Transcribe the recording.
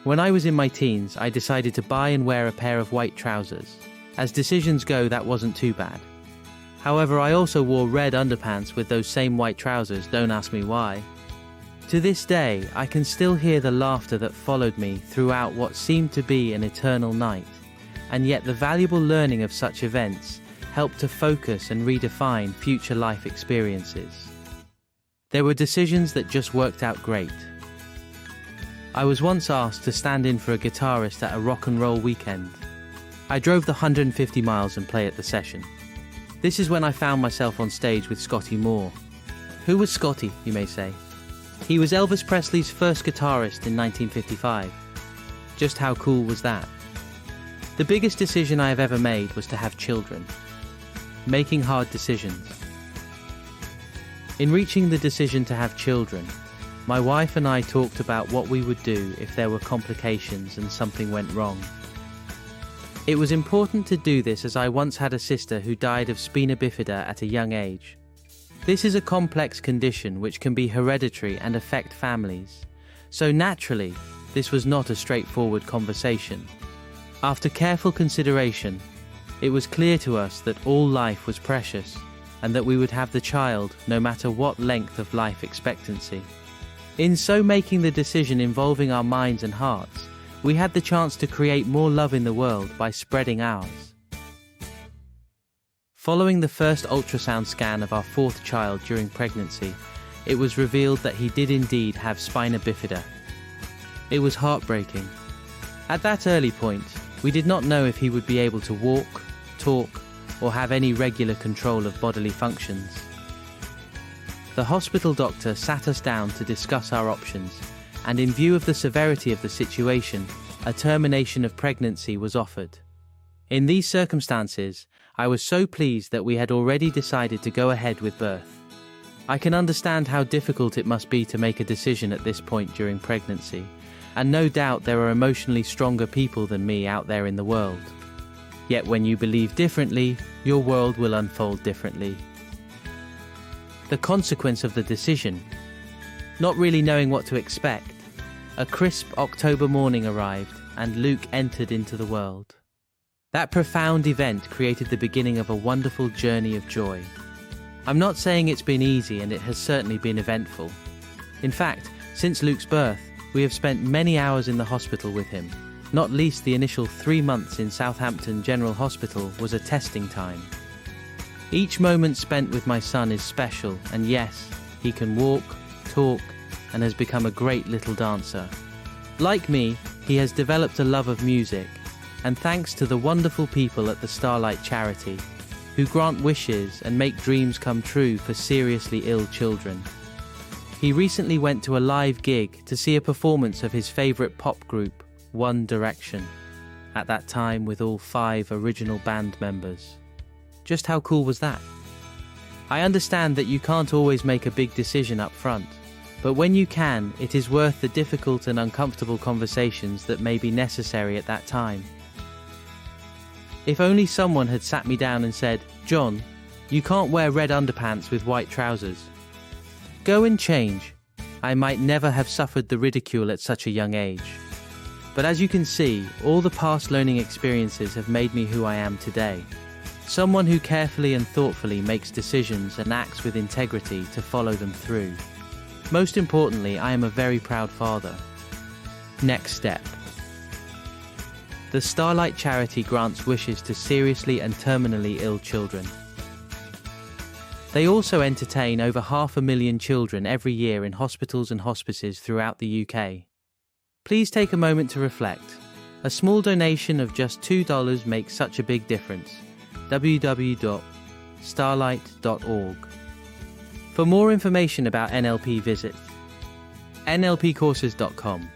When I was in my teens, I decided to buy and wear a pair of white trousers. As decisions go, that wasn't too bad. However, I also wore red underpants with those same white trousers, don't ask me why. To this day, I can still hear the laughter that followed me throughout what seemed to be an eternal night, and yet the valuable learning of such events helped to focus and redefine future life experiences. There were decisions that just worked out great. I was once asked to stand in for a guitarist at a rock and roll weekend. I drove the 150 miles and play at the session. This is when I found myself on stage with Scotty Moore. Who was Scotty, you may say? He was Elvis Presley's first guitarist in 1955. Just how cool was that? The biggest decision I have ever made was to have children. Making hard decisions. In reaching the decision to have children, my wife and I talked about what we would do if there were complications and something went wrong. It was important to do this as I once had a sister who died of spina bifida at a young age. This is a complex condition which can be hereditary and affect families. So naturally, this was not a straightforward conversation. After careful consideration, it was clear to us that all life was precious and that we would have the child no matter what length of life expectancy. In so making the decision involving our minds and hearts, we had the chance to create more love in the world by spreading ours. Following the first ultrasound scan of our fourth child during pregnancy, it was revealed that he did indeed have spina bifida. It was heartbreaking. At that early point, we did not know if he would be able to walk, talk, or have any regular control of bodily functions. The hospital doctor sat us down to discuss our options, and in view of the severity of the situation, a termination of pregnancy was offered. In these circumstances, I was so pleased that we had already decided to go ahead with birth. I can understand how difficult it must be to make a decision at this point during pregnancy, and no doubt there are emotionally stronger people than me out there in the world. Yet when you believe differently, your world will unfold differently. The consequence of the decision. Not really knowing what to expect, a crisp October morning arrived and Luke entered into the world. That profound event created the beginning of a wonderful journey of joy. I'm not saying it's been easy, and it has certainly been eventful. In fact, since Luke's birth, we have spent many hours in the hospital with him. Not least the initial 3 months in Southampton General Hospital was a testing time. Each moment spent with my son is special, and yes, he can walk, talk, and has become a great little dancer. Like me, he has developed a love of music, and thanks to the wonderful people at the Starlight Charity, who grant wishes and make dreams come true for seriously ill children. He recently went to a live gig to see a performance of his favourite pop group, One Direction, at that time with all 5 original band members. Just how cool was that? I understand that you can't always make a big decision up front, but when you can, it is worth the difficult and uncomfortable conversations that may be necessary at that time. If only someone had sat me down and said, "John, you can't wear red underpants with white trousers. Go and change," I might never have suffered the ridicule at such a young age. But as you can see, all the past learning experiences have made me who I am today. Someone who carefully and thoughtfully makes decisions and acts with integrity to follow them through. Most importantly, I am a very proud father. Next step. The Starlight Charity grants wishes to seriously and terminally ill children. They also entertain over 500,000 children every year in hospitals and hospices throughout the UK. Please take a moment to reflect. A small donation of just $2 makes such a big difference. www.starlight.org. For more information about NLP, visit nlpcourses.com.